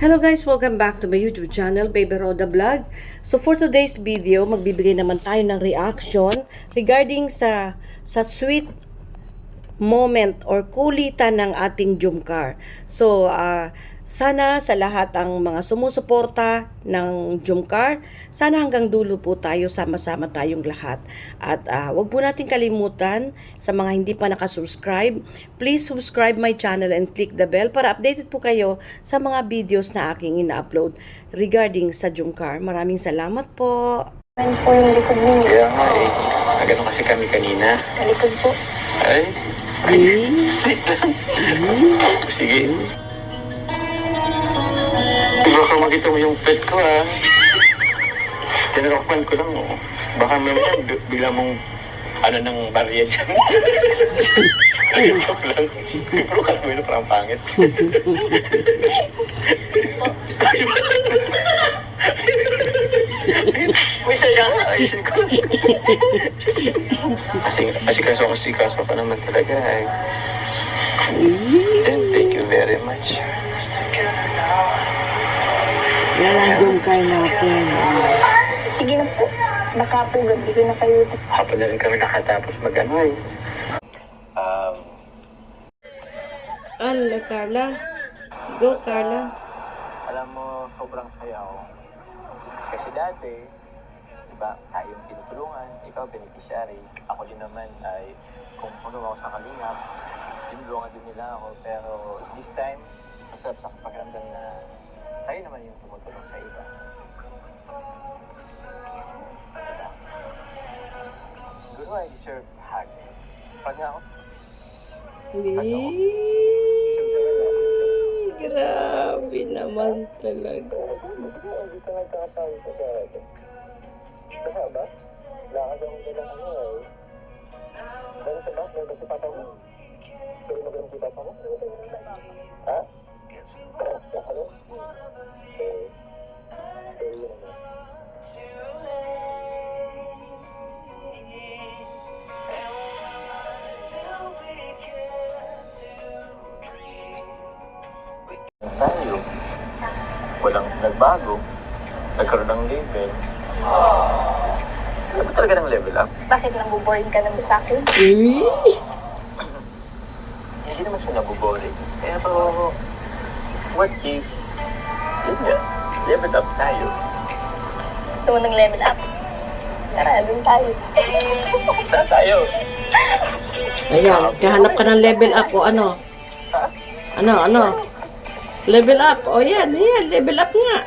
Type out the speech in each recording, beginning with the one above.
Hello guys, welcome back to my YouTube channel, Baby Roda Vlog. So for today's video, magbibigay naman tayo ng reaction regarding sa sweet moment or kulitan ng ating Jumcar. So sana sa lahat ang mga sumusuporta ng Jumcar, sana hanggang dulo po tayo, sama-sama tayong lahat. At wag po natin kalimutan sa mga hindi pa nakasubscribe, please subscribe my channel and click the bell para updated po kayo sa mga videos na aking ina-upload regarding sa Jumcar. Maraming salamat po. Ano po yung likod niyo? Kaya nga eh. Nagano kasi kami kanina. Sa likod po. Ay. Sige. Baka makita mo yung pet ko ah. Tinarokpan ko lang oh. Baka mamaya bigla mong ano ng barya dyan. Joke lang. Pero kalawin na parang pangit. Uy, teka nga. Ayusin ko. Asikaso pa naman talaga eh. And thank you very much. Yan ang Jumcar natin. Sige na po. Baka po gabi ko na kayo. Hapon na rin kami nakatapos mag-ano eh. Ala, Carla. Go, Carla. Alam mo, sobrang saya ako. Kasi dati, diba, tayong tinutulungan, ikaw beneficiary. Ako din naman ay, kung puno ako sa kalingap, tinulungan din nila ako. Pero this time, masarap sa pakiramdam na tayo naman yung tumutulong sa iba. Diba? Siguro I deserve hug. Pag nga ako, Grabe naman talaga. hindi ka nagkakatawa ko sa akin. Baka ba? Lakad akong nilang ano eh. Meron ka ba? Meron ba si Papa mo? Pwede magaling si Papa mo? Ha? Ano? Pwede yun ano? Tayo. Walang nagbago. Nagkaroon ng level. Ano talaga ng level up? Bakit nabuboring ka naman sa akin? Hindi naman siya nabuboring. Pero, what if, yun nga, level up tayo. Gusto mo ng level up? Tara, dun tayo. Saan tayo? Ayan, kahanap ka ng level up o ano? Ano? Level up. O yan, level up nga.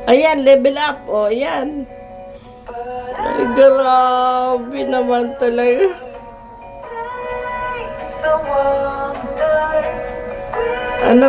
Ayan, level up. O, yan. Ay, grabe naman talaga. Ano?